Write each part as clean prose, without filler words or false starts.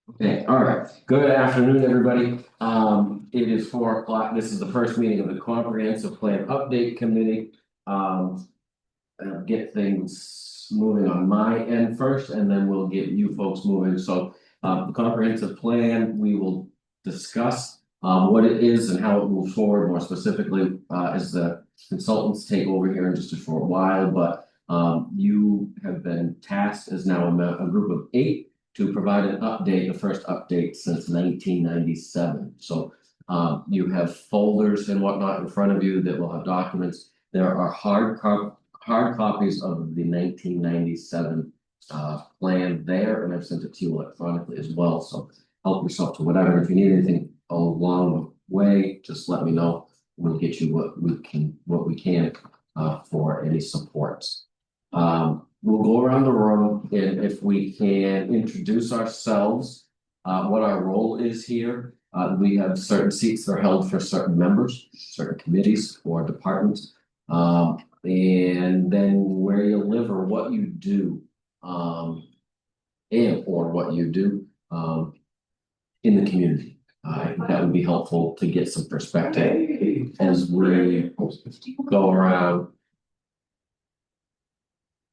Okay, all right. Good afternoon, everybody. It is 4 o'clock. This is the first meeting of the Comprehensive Plan Update Committee. I'll get things moving on my end first, and then we'll get you folks moving. So, the comprehensive plan, we will discuss what it is and how it moves forward more specifically, as the consultants take over here in just a short while. But you have been tasked as now a group of 8 to provide an update, the first update since 1997. So you have folders and whatnot in front of you that will have documents. There are hard copies of the 1997 plan there, and I've sent it to you electronically as well. So help yourself to whatever. If you need anything along the way, just let me know. We'll get you what we can for any supports. We'll go around the room, and if we can introduce ourselves, what our role is here. We have certain seats that are held for certain members, certain committees or departments. And then where you live or what you do, and or what you do in the community. I think that would be helpful to get some perspective as we go around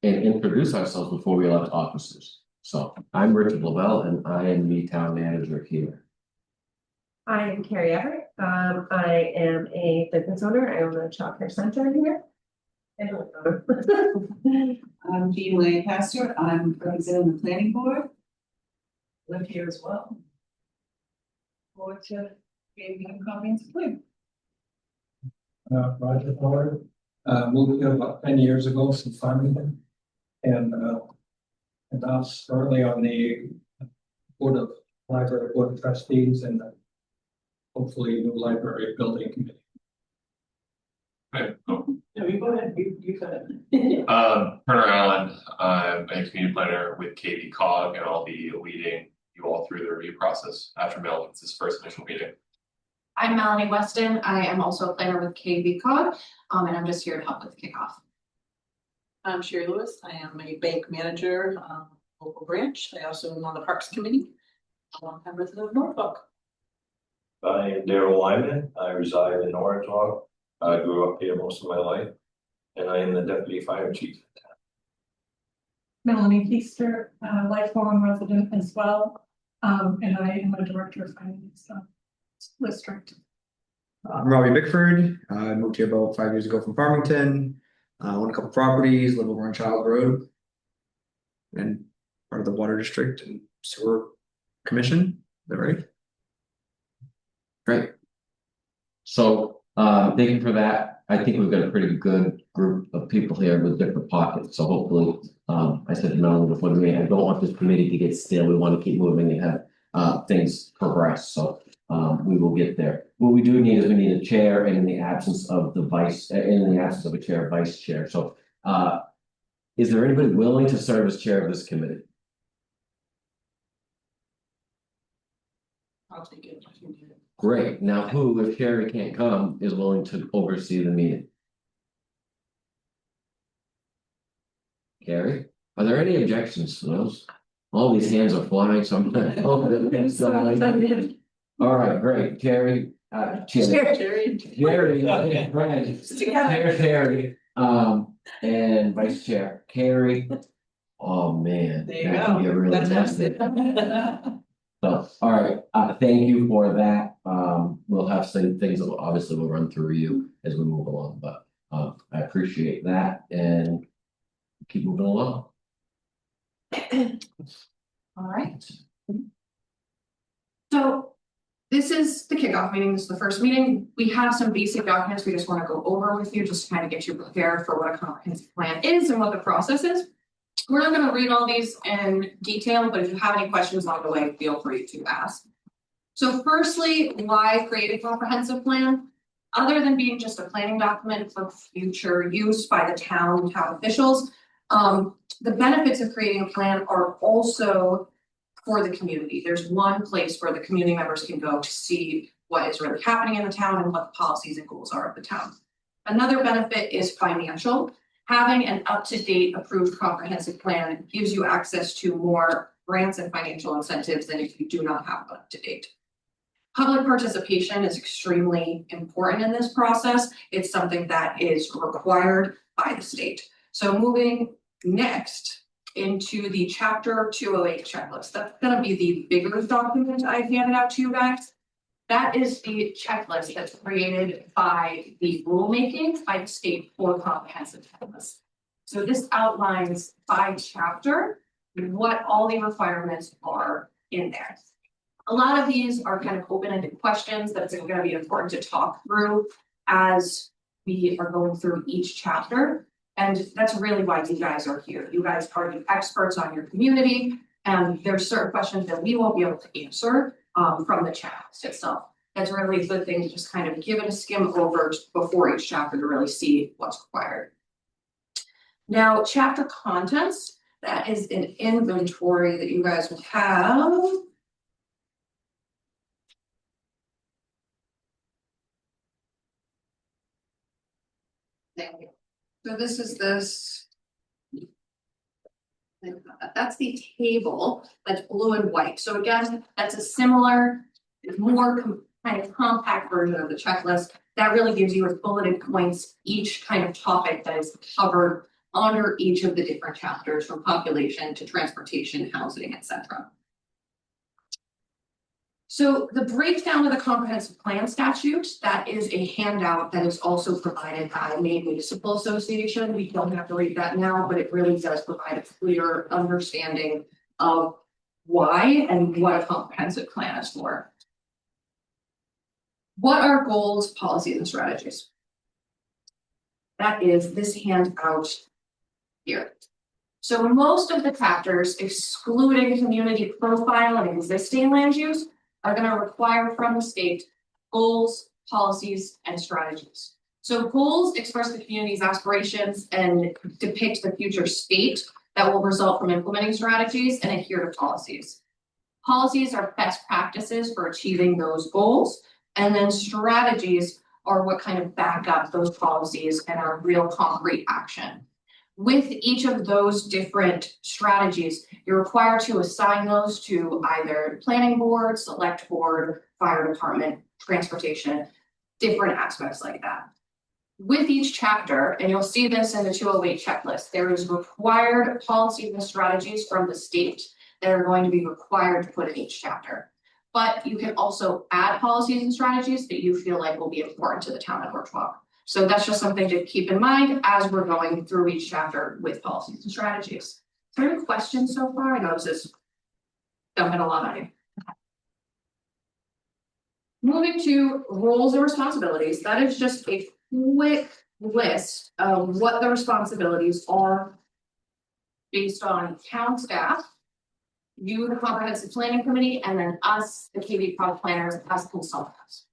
and introduce ourselves before we elect officers. So I'm Richard Lavelle, and I am the town manager here. I am Carrie Everett. I am a business owner. I own a child care center here. I'm Jean Lancaster. I'm representing the planning board. Live here as well. Forward to creating a comprehensive plan. Roger Howard, moved here about 10 years ago from Farmington. And I'm currently on the library board of trustees and hopefully new library building committee. Okay. No, you go ahead. You go ahead. Turner Allen, I'm a community planner with KV Cog, and I'll be leading you all through the review process after Melvin's first initial meeting. I'm Melanie Weston. I am also a planner with KV Cog, and I'm just here to help with the kickoff. I'm Sherry Lewis. I am a bank manager, local branch. I also am on the Parks Committee. I'm resident of Norridgewock. I am Daryl Lyman. I reside in Norridgewock. I grew up here most of my life, and I am the deputy fire chief. Melanie Feaster, lifelong resident as well, and I am a director of finance district. I'm Robbie Bickford. I moved here about 5 years ago from Farmington. Own a couple properties, live over on Child Road, and part of the water district and sewer commission. Is that right? Great. So thank you for that. I think we've got a pretty good group of people here with different pockets. So hopefully, I said to Melanie before the meeting, I don't want this committee to get stale. We want to keep moving and have things progress. So we will get there. What we do need is we need a chair, and in the absence of a chair, vice chair. So is there anybody willing to serve as chair of this committee? I'll take it if you need it. Great. Now who, if Carrie can't come, is willing to oversee the meeting? Carrie, are there any objections to those? All these hands are flying, so I'm gonna open it. All right, great. Carrie, Carrie, Carrie, and vice chair, Carrie. Oh, man. There you go. That's messy. So, all right, thank you for that. We'll have some things that obviously we'll run through you as we move along, but I appreciate that and keep moving along. All right. So this is the kickoff meeting. This is the first meeting. We have some basic documents we just want to go over with you, just to kind of get you prepared for what a comprehensive plan is and what the process is. We're not going to read all these in detail, but if you have any questions along the way, feel free to ask. So firstly, why create a comprehensive plan? Other than being just a planning document for future use by the town officials, the benefits of creating a plan are also for the community. There's one place where the community members can go to see what is really happening in the town and what the policies and goals are of the town. Another benefit is financial. Having an up-to-date approved comprehensive plan gives you access to more grants and financial incentives than if you do not have one up to date. Public participation is extremely important in this process. It's something that is required by the state. So moving next into the chapter 208 checklist. That's gonna be the bigger document I've handed out to you guys. That is the checklist that's created by the rulemaking by the state for comprehensive checklist. So this outlines by chapter what all the requirements are in there. A lot of these are kind of open-ended questions that it's gonna be important to talk through as we are going through each chapter. And that's really why you guys are here. You guys are the experts on your community, and there's certain questions that we won't be able to answer from the checklist itself. That's really a good thing to just kind of give it a skim over before each chapter to really see what's required. Now, chapter contents, that is an inventory that you guys will have. So this is this. That's the table that's blue and white. So again, that's a similar, more kind of compact version of the checklist. That really gives you as bulleted points each kind of topic that is covered under each of the different chapters, from population to transportation, housing, etc. So the breakdown of the comprehensive plan statute, that is a handout that is also provided by Maine Municipal Association. We don't have to read that now, but it really does provide a clear understanding of why and what a comprehensive plan is for. What are goals, policies, and strategies? That is this handout here. So most of the chapters, excluding community profile and existing land use, are going to require from the state goals, policies, and strategies. So goals express the community's aspirations and depict the future state that will result from implementing strategies and adhere to policies. Policies are best practices for achieving those goals, and then strategies are what kind of back up those policies and are real concrete action. With each of those different strategies, you're required to assign those to either planning board, select board, fire department, transportation, different aspects like that. With each chapter, and you'll see this in the 208 checklist, there is required policies and strategies from the state that are going to be required to put in each chapter. But you can also add policies and strategies that you feel like will be important to the town of Norridgewock. So that's just something to keep in mind as we're going through each chapter with policies and strategies. Is there any questions so far? I know this is dumping a lot on you. Moving to roles and responsibilities, that is just a quick list of what the responsibilities are based on town staff, you, the comprehensive planning committee, and then us, the KV project planners, as consultants.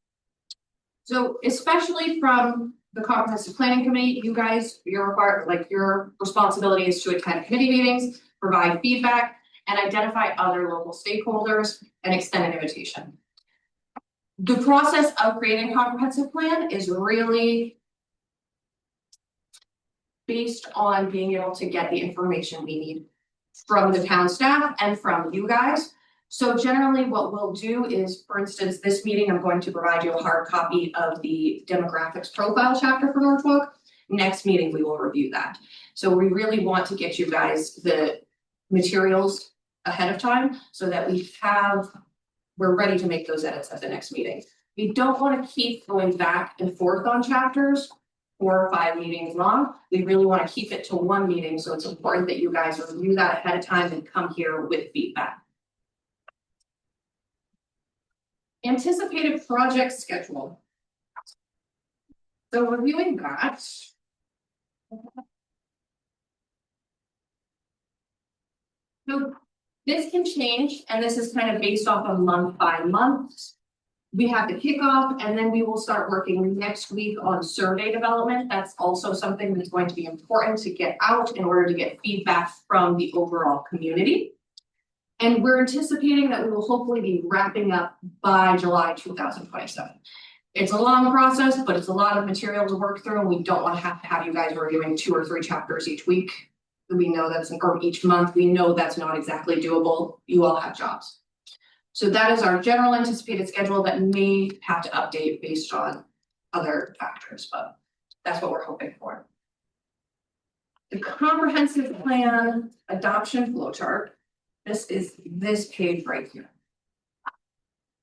So especially from the comprehensive planning committee, you guys, your responsibility is to attend committee meetings, provide feedback, and identify other local stakeholders and extend an invitation. The process of creating a comprehensive plan is really based on being able to get the information we need from the town staff and from you guys. So generally what we'll do is, for instance, this meeting, I'm going to provide you a hard copy of the demographics profile chapter for Norridgewock. Next meeting, we will review that. So we really want to get you guys the materials ahead of time so that we're ready to make those edits at the next meeting. We don't want to keep going back and forth on chapters 4 or 5 meetings long. We really want to keep it to one meeting. So it's important that you guys review that ahead of time and come here with feedback. Anticipated project schedule. So reviewing that. So this can change, and this is kind of based off of month by month. We have the kickoff, and then we will start working next week on survey development. That's also something that's going to be important to get out in order to get feedback from the overall community. And we're anticipating that we will hopefully be wrapping up by July 2027. It's a long process, but it's a lot of material to work through, and we don't want to have you guys reviewing 2 or 3 chapters each week. We know that's, or each month, we know that's not exactly doable, you all have jobs. So that is our general anticipated schedule that may have to update based on other factors, but that's what we're hoping for. The comprehensive plan adoption flow chart, this is this page right here.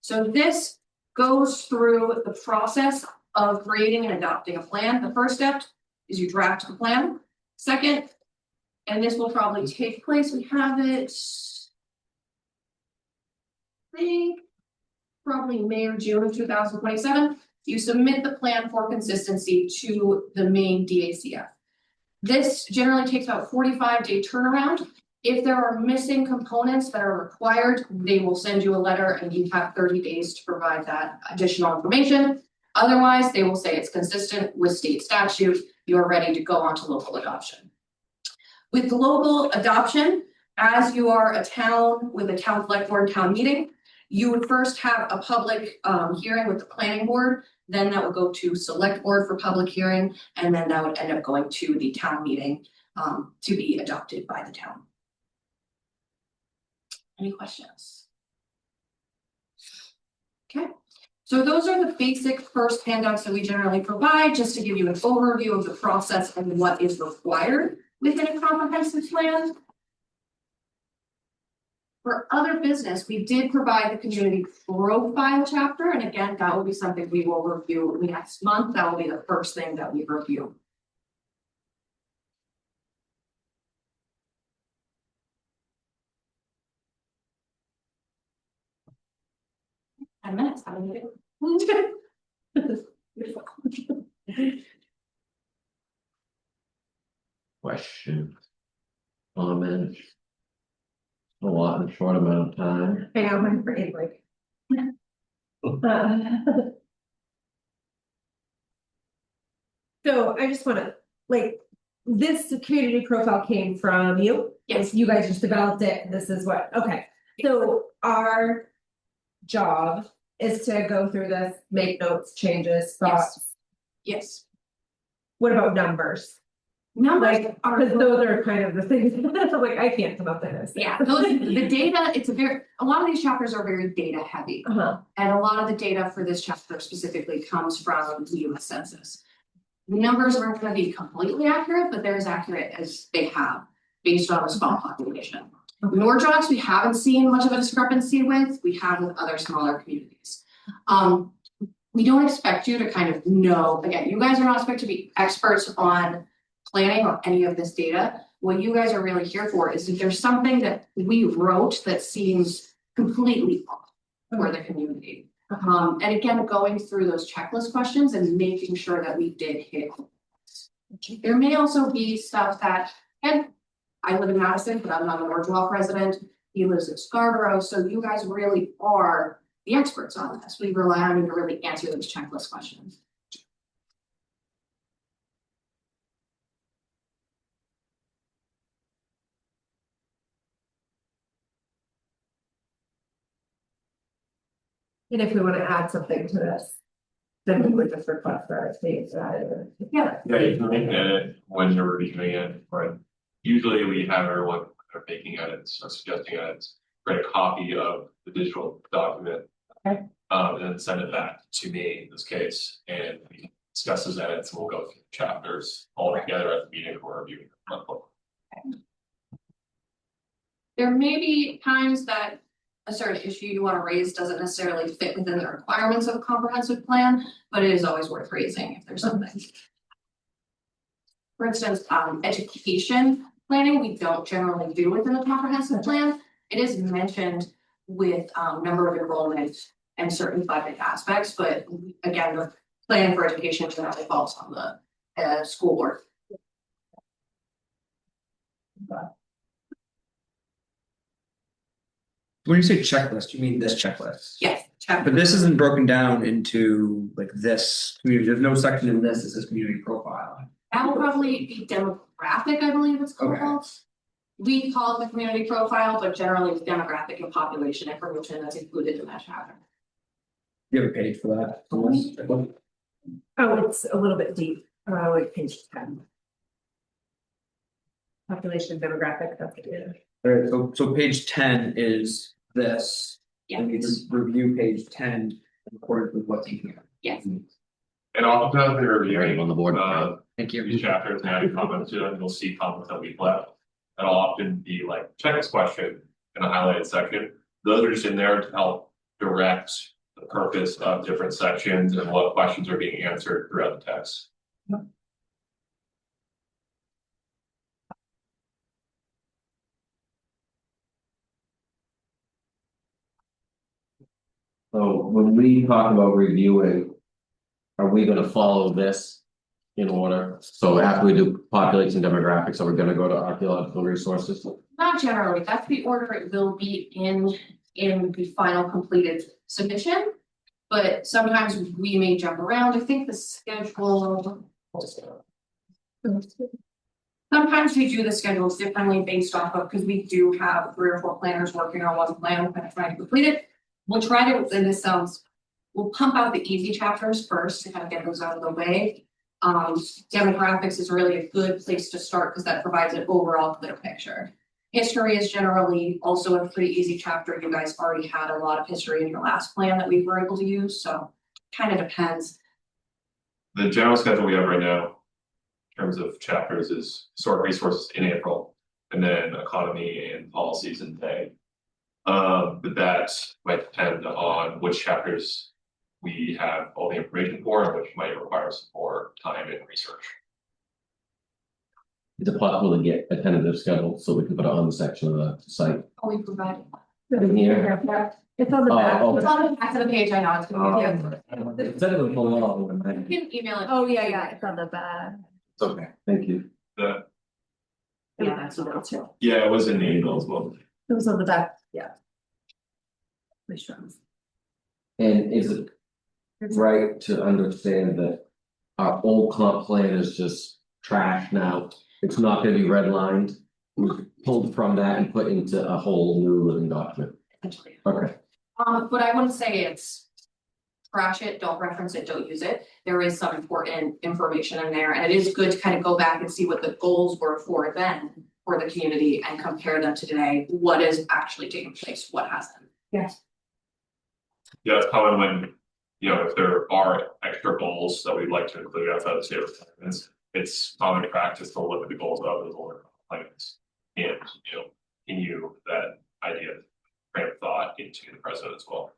So this goes through the process of creating and adopting a plan. The first step is you draft the plan. Second, and this will probably take place, we have it. I think probably May or June of 2027, you submit the plan for consistency to the main DACF. This generally takes about 45-day turnaround. If there are missing components that are required, they will send you a letter and you have 30 days to provide that additional information. Otherwise, they will say it's consistent with state statute, you are ready to go on to local adoption. With local adoption, as you are a town with a town select board town meeting, you would first have a public hearing with the planning board, then that would go to select board for public hearing, and then that would end up going to the town meeting to be adopted by the town. Any questions? Okay, so those are the basic first handouts that we generally provide, just to give you an overview of the process and what is required within a comprehensive plan. For other business, we did provide the community profile chapter, and again, that will be something we will review next month. That will be the first thing that we review. Ten minutes, how do you do? Question. Comment. A lot in a short amount of time. I know, my brain like. So I just wanna, like, this community profile came from you? Yes. You guys just developed it, this is what, okay, so our job is to go through this, make notes, changes, thoughts. Yes. What about numbers? Numbers Like, are. cause those are kind of the things, like, I can't come up with this. Yeah, those, the data, it's a lot of these chapters are very data heavy. And a lot of the data for this chapter specifically comes from the US Census. The numbers aren't gonna be completely accurate, but they're as accurate as they have based on a small population. Norridgewock, we haven't seen much of a discrepancy with, we have with other smaller communities. We don't expect you to kind of know, again, you guys are not expected to be experts on planning or any of this data. What you guys are really here for is if there's something that we wrote that seems completely off for the community. And again, going through those checklist questions and making sure that we did hit. There may also be stuff that, and I live in Madison, but I'm not a Norridgewock resident. He lives in Scarborough, so you guys really are the experts on this. We rely on you to really answer those checklist questions. And if we wanna add something to this, then we would just request that it stays added. Yeah. Yeah, you can make an edit when you're reviewing it, right? Usually we have everyone are making edits or suggesting edits, write a copy of the digital document. Okay. And then send it back to me in this case, and we discuss those edits, and we'll go through the chapters all together at the meeting for reviewing. There may be times that a certain issue you want to raise doesn't necessarily fit within the requirements of a comprehensive plan, but it is always worth raising if there's something. For instance, education planning, we don't generally do within a comprehensive plan. It is mentioned with number of enrollment and certain budget aspects, but again, the plan for education generally falls on the school board. When you say checklist, you mean this checklist? Yes. But this isn't broken down into like this community, there's no section in this, it says community profile. That will probably be demographic, I believe it's called. Okay. We call it the community profile, but generally it's demographic and population information that's included in that chapter. You have a page for that? on this checklist? Oh, it's a little bit deep, like page 10. population demographic updated. Alright, so page 10 is this. Yeah, And we just review page 10 in accordance with what's in here. yes. And oftentimes they're reviewing On the board. Thank you. these chapters and adding comments to them, you'll see comments that we've left. That'll often be like checklist question in a highlighted section. Those are just in there to help direct the purpose of different sections and what questions are being answered throughout the text. So when we talk about reviewing. Are we gonna follow this? In order, so after we do population demographics, are we gonna go to archaeological resources? Not generally, that's the order it will be in the final completed submission. But sometimes we may jump around, I think the schedule. Sometimes we do the schedules differently based off of, because we do have 3 or 4 planners working on one plan and trying to complete it. We'll try to, and this sounds, we'll pump out the easy chapters first to kind of get those out of the way. Demographics is really a good place to start because that provides an overall clear picture. History is generally also a pretty easy chapter. You guys already had a lot of history in your last plan that we were able to use, so kind of depends. The general schedule we have right now. In terms of chapters is historic resources in April, and then economy and policies in May. But that might depend on which chapters we have all the information for and which might require some more time and research. Is it possible to get a tentative schedule so we can put it on the section of the site? Oh, we provided. In here? It's on the back. Oh, It's on the back of the page, I know, it's gonna be. Instead of below, You can email it. Oh, yeah, it's on the back. it's okay, thank you. The, Yeah, that's on that too. yeah, it was in the email as well. It was on the back, yeah. Which ones? And is it right to understand that our old comp plan is just trash now? It's not gonna be redlined, pulled from that and put into a whole new living document. Essentially. Okay, But I wouldn't say it's. Trash it, don't reference it, don't use it. There is some important information in there, and it is good to kind of go back and see what the goals were for then. For the community and compare them to today, what is actually taking place, what hasn't. Yes. Yeah, it's common when, you know, if there are extra goals that we'd like to include outside the state requirements. It's common practice to look at the goals of those older plans. And, you know, continue that idea of frame of thought into the present as well.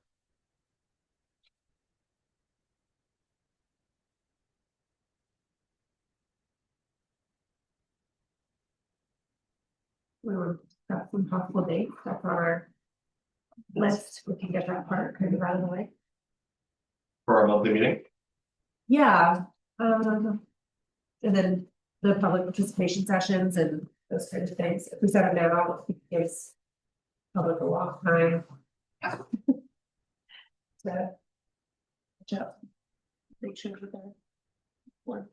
We were, got some possible dates, that's on our list, we can get that part kind of out of the way. For our monthly meeting, Yeah, and then the public participation sessions and those kinds of things, if we set them now, it gives public a long time. Yeah. To catch up. Make sure that they're work.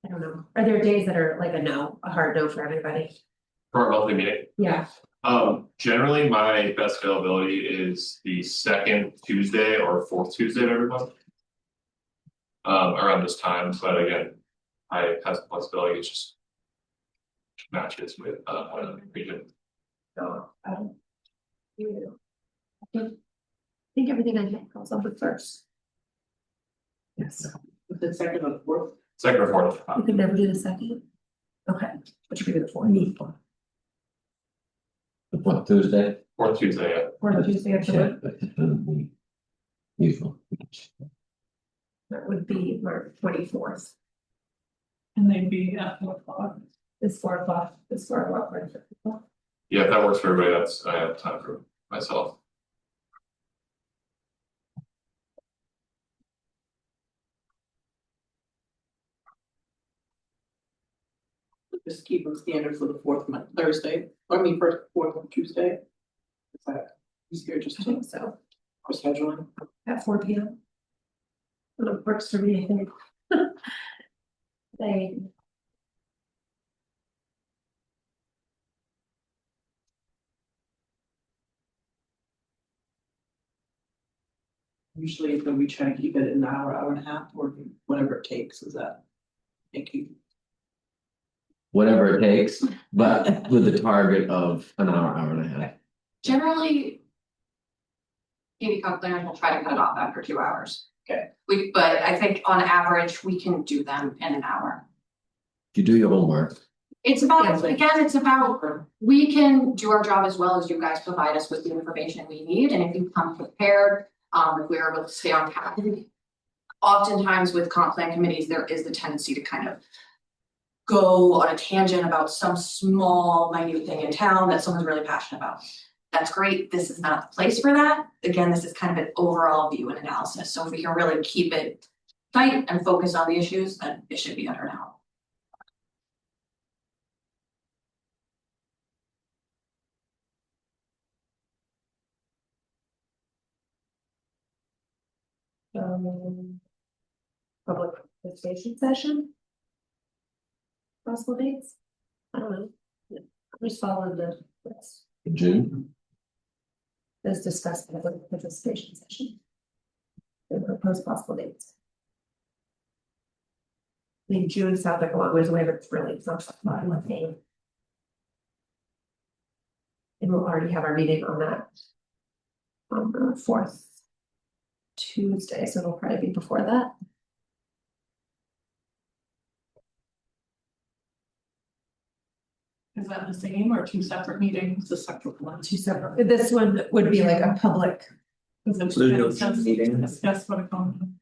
I don't know, are there days that are like a no, a hard no for everybody? for our monthly meeting. Yeah, Generally, my best availability is the second Tuesday or fourth Tuesday of every month. Around this time, but again, I have some flexibility, it's just. Matches with region. so, you. I think everything I think goes on the first. Yes, The second or fourth. Second or fourth, you could never do the second. Okay, but you could do the fourth. the fourth Tuesday. fourth Tuesday, yeah. Or the Tuesday after, Yeah, but it's gonna be Usual. that would be March 24th. And they'd be at 4 o'clock. It's 4 o'clock, it's 4 o'clock, right? for people. Yeah, if that works for everybody, that's, I have time for myself. Just keep them standard for the fourth month, Thursday, first, fourth and Tuesday. Is that easier just I to think so, for scheduling? at 4 p.m. It works for me, I think. They. Usually, when we try to keep it an hour, hour and a half, or whatever it takes, is that? Thank you. Whatever it takes, but with the target of an hour, hour and a half. Generally. Katie planners will try to cut it off after 2 hours. Okay. But I think on average, we can do them in an hour. You do your homework. It's about, again, it's about, we can do our job as well as you guys provide us with the information we need, and if you come prepared, if we're able to stay on top. Oftentimes with comp plan committees, there is the tendency to kind of go on a tangent about some small minute thing in town that someone's really passionate about. That's great, this is not the place for that. Again, this is kind of an overall view and analysis, so if we can really keep it tight and focus on the issues, then it should be under an hour. Public participation session. Possible dates? I don't know. Yeah, we just followed the, that's, June, as discussed in the public participation session. And propose possible dates. I mean, June sounds like a long ways away, but it's really, it's not one thing. And we'll already have our meeting on that. On the 4th Tuesday, so it'll probably be before that. Is that the same or two separate meetings, a separate one? Two separate, this one would be like a public. Because it's So there's no discuss- meeting? discuss what a common.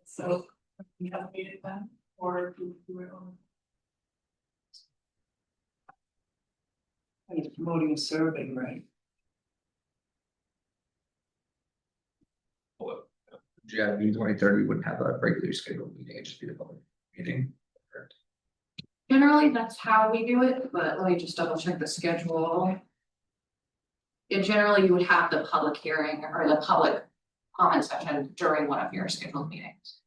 So we have a meeting then, or do we do it on? And it's promoting a survey, right? Yeah, June 23rd, we wouldn't have a regularly scheduled meeting, it'd just be the public meeting. Generally, that's how we do it, but let me just double check the schedule. Yeah, generally, you would have the public hearing or the public comment session during one of your scheduled meetings.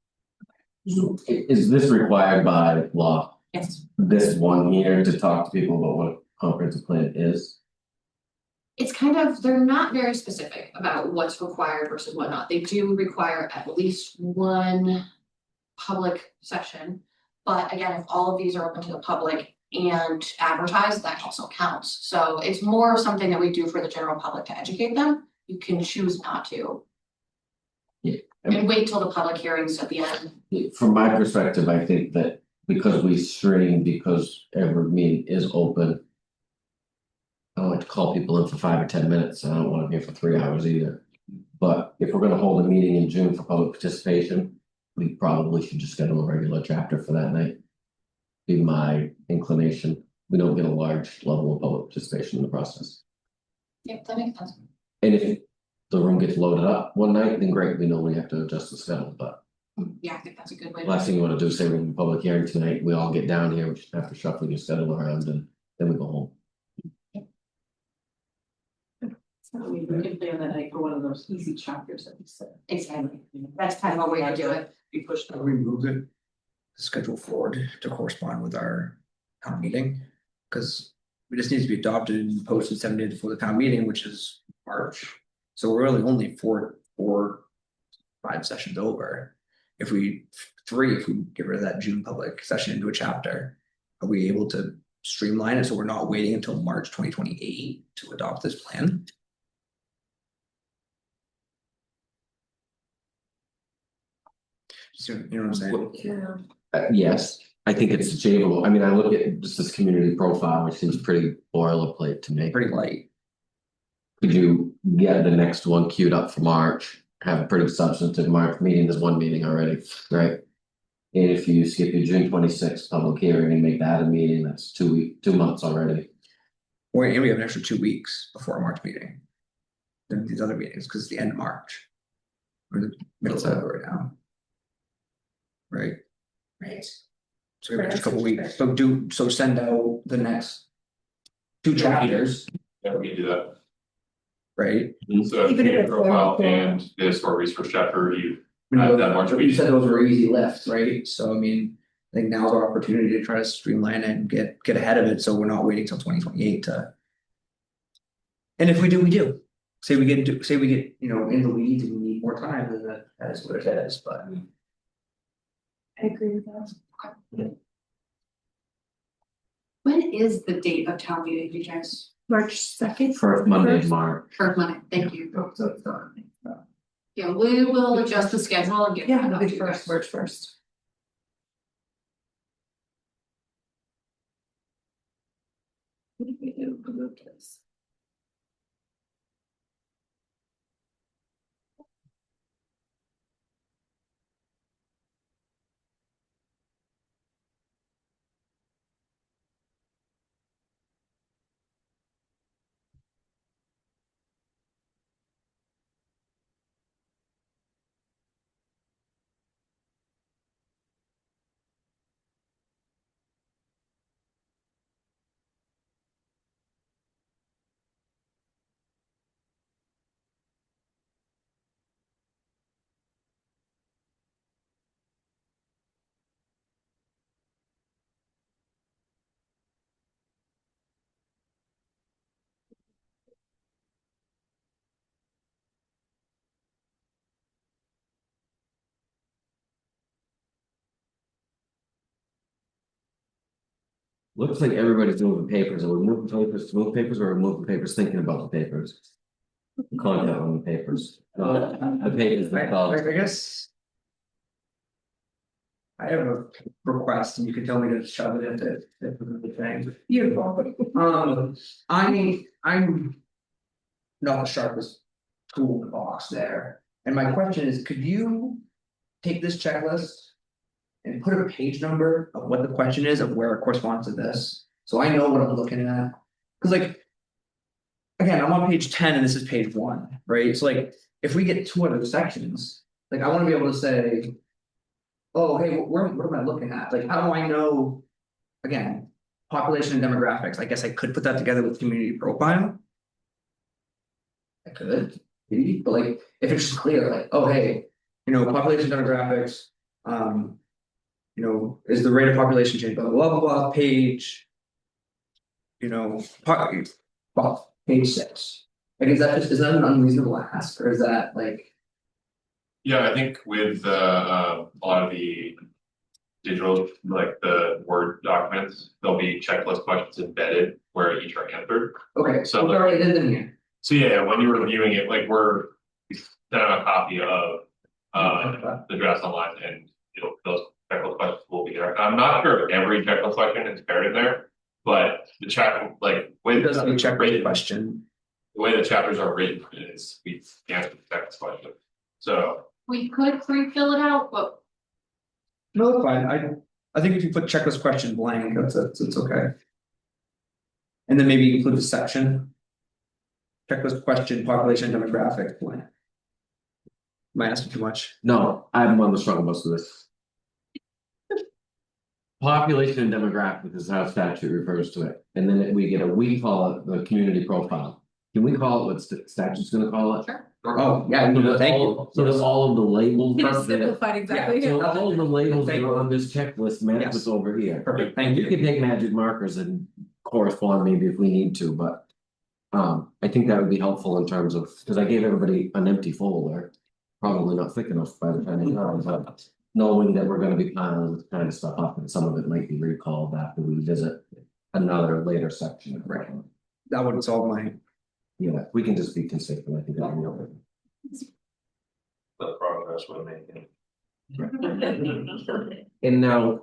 is this required by law? Yes. This one year to talk to people about what a comprehensive plan is? It's kind of, they're not very specific about what's required versus whatnot. They do require at least one public session. But again, if all of these are open to the public and advertised, that also counts. So it's more something that we do for the general public to educate them. You can choose not to. Yeah. And wait till the public hearings at the end. From my perspective, I think that because we stream, because every meeting is open. I don't like to call people in for 5 or 10 minutes, I don't want to be here for 3 hours either. But if we're gonna hold a meeting in June for public participation, we probably should just schedule a regular chapter for that night. Be my inclination, we don't get a large level of public participation in the process. Yep, that makes sense. And if the room gets loaded up one night, then great, we know we have to adjust the schedule, but. Yeah, I think that's a good way. The last thing you wanna do is say we're in public hearing tonight, we all get down here, we should have to shuffle your schedule around and then we go home. I mean, we can plan that night for one of those easy chapters that we said. Exactly. That's kind of a way to do it. We pushed How do we move it? Schedule forward to correspond with our town meeting, because it just needs to be adopted and posted 7 days before the town meeting, which is March. So we're really only 5 sessions over. If we get rid of that June public session into a chapter, are we able to streamline it so we're not waiting until March 2028 to adopt this plan? So, you know what I'm saying? Yeah. Yes, I think it's achievable. I mean, I look at just this community profile, which seems pretty boilerplate to me. Pretty light. Could you get the next one queued up for March? Have a pretty substantive March meeting, there's one meeting already, right? And if you skip your June 26th public hearing and make that a meeting, that's 2 months already. And we have an extra 2 weeks before our March meeting. Than these other meetings, because it's the end of March. We're in the middle of February now. Right? Right. So we have an extra couple weeks, so send out the next 2 chapters, Yeah, we can do that. right? So Even if community it's profile very and the historic resource chapter review. I mean, That March you meeting. said those were easy lifts, right? So I mean, I think now's our opportunity to try to streamline it and get ahead of it, so we're not waiting till 2028 to. And if we do, we do. Say we get, in the weeds and we need more time, then that is what it is, but. I agree with that. When is the date of town meeting, you guys? March 2nd. First Monday in March. First Monday, thank you. So it's not. Yeah, we will adjust the schedule and get. Yeah, that the out to big you first, guys. March 1st. What did we do? We moved this. Looks like everybody's moving papers, are we moving papers to move papers, or are we moving papers thinking about the papers? Content on the papers, not the papers themselves. I guess. I have a request and you can tell me to shove it into the thing. Beautiful. I'm. Not the sharpest tool in the box there, and my question is, could you take this checklist? And put a page number of what the question is of where it corresponds to this, so I know what I'm looking at, cause like. Again, I'm on page 10 and this is page 1, right, so like, if we get 2 other sections, like I wanna be able to say. Oh, hey, where what am I looking at, like, how do I know? Again, population and demographics, I guess I could put that together with community profile. I could, maybe, but like, if it's just clear, like, oh, hey, population demographics, is the rate of population change, blah, blah, blah, blah, page. Page 6. Like, is that an unreasonable ask, or is that like? Yeah, I think with a lot of the digital, like the Word documents, there'll be checklist questions embedded where each are answered. Okay, So so already did them here. So yeah, when you're reviewing it, like we sent out a copy of the draft online, and those checklist questions will be there. I'm not sure if every checklist question is paired in there, but the chapter, like It doesn't have a check question. the way the chapters are written is we answer the checklist question. So We could pre-fill it out, but No, that's fine, I think if you put checklist question blank, it's okay. And then maybe include a section. Checklist question, population demographic blank. Am I asking too much? No, I'm on the struggle bus of this. Population and demographic is how statute refers to it, and then we call it the community profile. Can we call it what statute's gonna call it? sure. Oh, yeah, thank you. So there's all of the labels. It is that- simplified exactly. So all of the labels that are on this checklist match Yes. what's over here. Perfect, And thank you you. can take magic markers and correspond maybe if we need to, but. I think that would be helpful in terms of, because I gave everybody an empty folder. Probably not thick enough by the time they got it, but knowing that we're gonna be piling this kind of stuff up, and some of it might be recalled after we visit. Another later section. Right. That would solve my. Yeah, we can just be consistent, I think that'll be okay. The progress we're making. And now.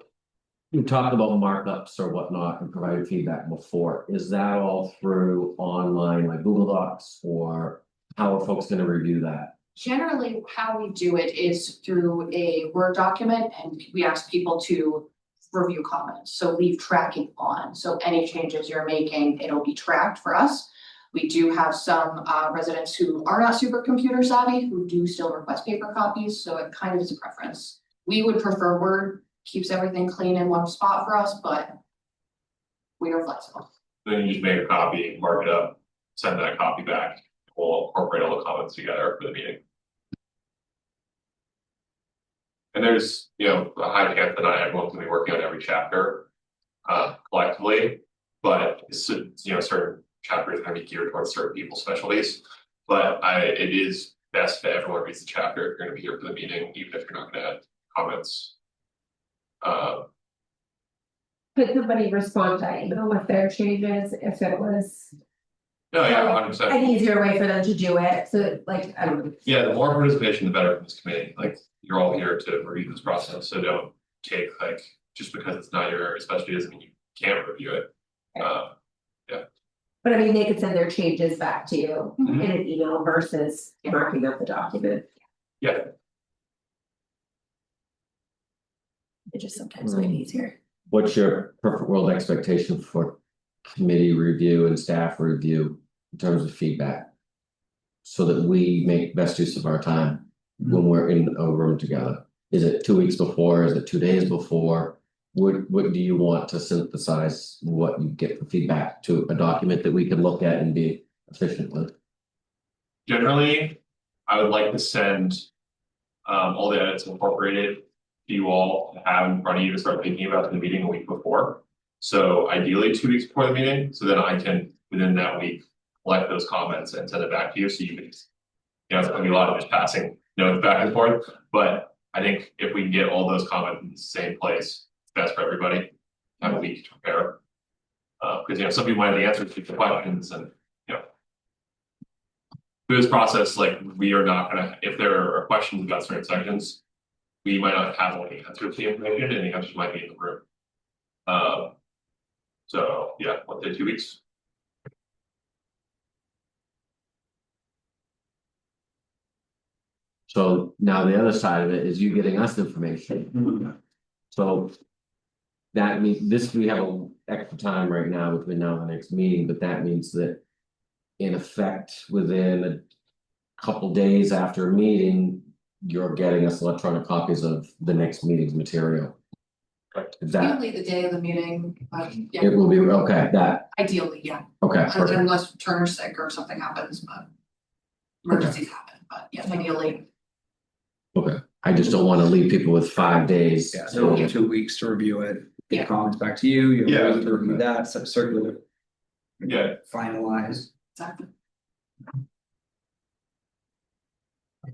You talked about markups or whatnot and provided feedback before, is that all through online like Google Docs, or how are folks gonna review that? Generally, how we do it is through a Word document, and we ask people to review comments, so leave tracking on. So any changes you're making, it'll be tracked for us. We do have some residents who are not super computer savvy, who do still request paper copies, so it kind of is a preference. We would prefer Word, keeps everything clean in one spot for us, but we are flexible. then you just make a copy, mark it up, send that copy back. We'll incorporate all the comments together for the meeting. And there's, a high chance that not everyone's gonna be working on every chapter collectively, but certain chapters are gonna be geared towards certain people's specialties. But it is best that everyone reads the chapter, if you're gonna be here for the meeting, even if you're not gonna add comments. Could somebody respond to that email with their changes if it was No, yeah, Like, 100%. an easier way for them to do it, so like, I don't know. Yeah, the more participation, the better from this committee, like, you're all here to review this process, so don't take like, just because it's not your especially doesn't mean you can't review it. But I mean, they could send their changes back to you in an email versus marking up the document. Yeah, It just sometimes might be easier. What's your perfect world expectation for committee review and staff review in terms of feedback? So that we make best use of our time when we're in a room together. Is it 2 weeks before? Is it 2 days before? What do you want to synthesize what you get for feedback to a document that we can look at and be efficient with? generally, I would like to send. All the edits incorporated to you all to have in front of you to start thinking about the meeting a week before. So ideally 2 weeks before the meeting, so then I can, within that week, collect those comments and send it back to you, so you can. It's gonna be a lot of just passing notes back and forth, but I think if we can get all those comments in the same place, it's best for everybody. Have a week to prepare. Because some people have the answers to the questions and, through this process, like, we are not gonna, if there are questions about certain sections. We might not have all the answers to the information and the answers might be in the room. So yeah, 1 to 2 weeks. So now the other side of it is you getting us information. So. That means this, we have a extra time right now between now and the next meeting, but that means that. In effect, within a couple days after a meeting, you're getting us electronic copies of the next meeting's material. Is that, Usually the day of the meeting, but yeah, it will be, okay, that, ideally, yeah, okay, perfect. unless Turner's sick or something happens, but. Emergencies happen, but yeah, ideally. Okay, I just don't wanna leave people with 5 days. Yeah, so we'll get 2 weeks to review it, Yeah. get comments back to you, you Yeah. have a week to review that, so circular. Yeah. Exactly. Finalize,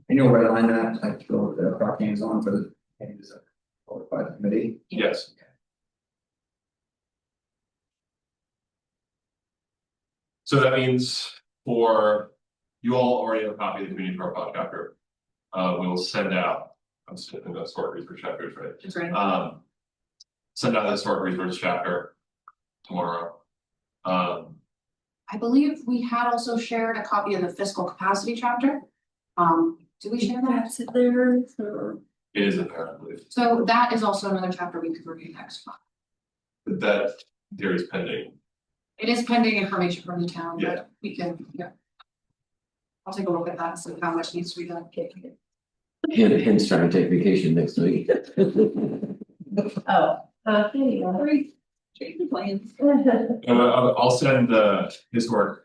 and you'll redline that, like, go with the proper hands on for the. By the committee. Yes. So that means for you all already have a copy of the community profile chapter. We will send out, I'm skipping the historic research chapters, right? That's right. Send out the historic research chapter tomorrow. I believe we had also shared a copy of the fiscal capacity chapter. Do we share that? That's it there, so. It is in there, I believe, So that is also another chapter we could review next month. but that theory is pending. It is pending information from the town, Yeah. but we can, yeah. I'll take a look at that and see how much needs to be done. Hence trying to take vacation next week. Oh, there you go. Change the plans. I'll send the historic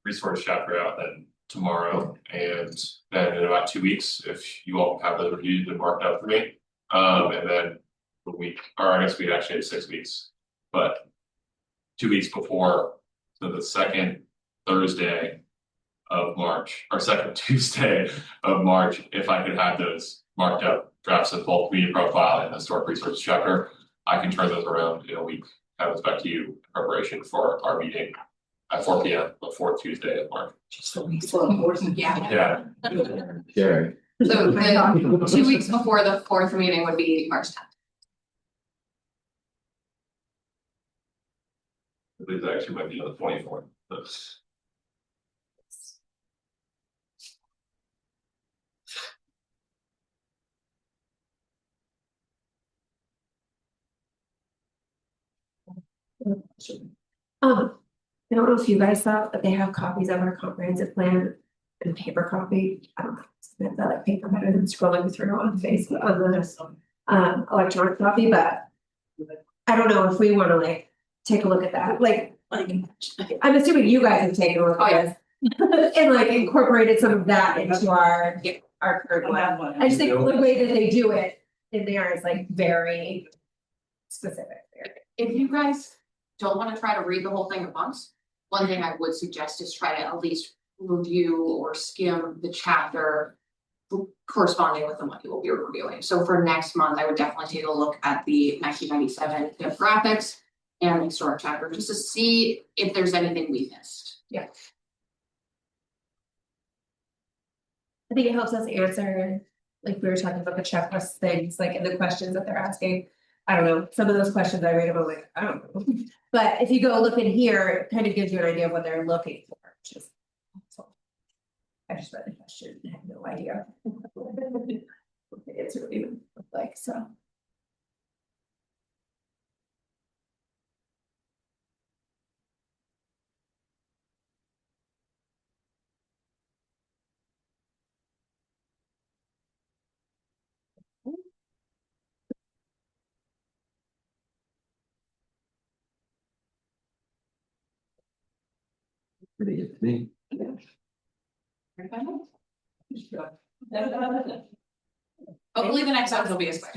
resource chapter out then tomorrow, and then in about 2 weeks, if you all have those reviewed and marked up for me. And then the week, or I guess we actually have 6 weeks, but 2 weeks before, so the second Thursday of March, or second Tuesday of March, if I could have those marked up drafts of both community profile and the historic resource chapter, I can turn those around in a week. Have those back to you in preparation for our meeting at 4 p.m. the 4th Tuesday of March. Yeah. Yeah, Jerry, So the 2 weeks before the 4th meeting would be March 10th. I believe that actually might be on the 24th. I don't know if you guys saw, but they have copies of our comprehensive plan in paper copy. I don't know, if I like paper better than scrolling through on Facebook, on the electronic copy, but. I don't know if we wanna like take a look at that, like, I'm assuming you guys have taken a look at this. And like incorporated some of that into our current one. I just think the way that they do it in there is like very specific. If you guys don't wanna try to read the whole thing at once, one thing I would suggest is try to at least review or skim the chapter corresponding with the money we'll be reviewing. So for next month, I would definitely take a look at the 1997 graphics and the historic chapter, just to see if there's anything we missed. I think it helps us answer, like we were talking about the checklist things, like in the questions that they're asking. I don't know, some of those questions I read about, like, I don't know. But if you go look in here, it kind of gives you an idea of what they're looking for, which is helpful. I just read the question and had no idea. What the answer would even look like, so. Pretty good to me. Hopefully the next episode will be as quick.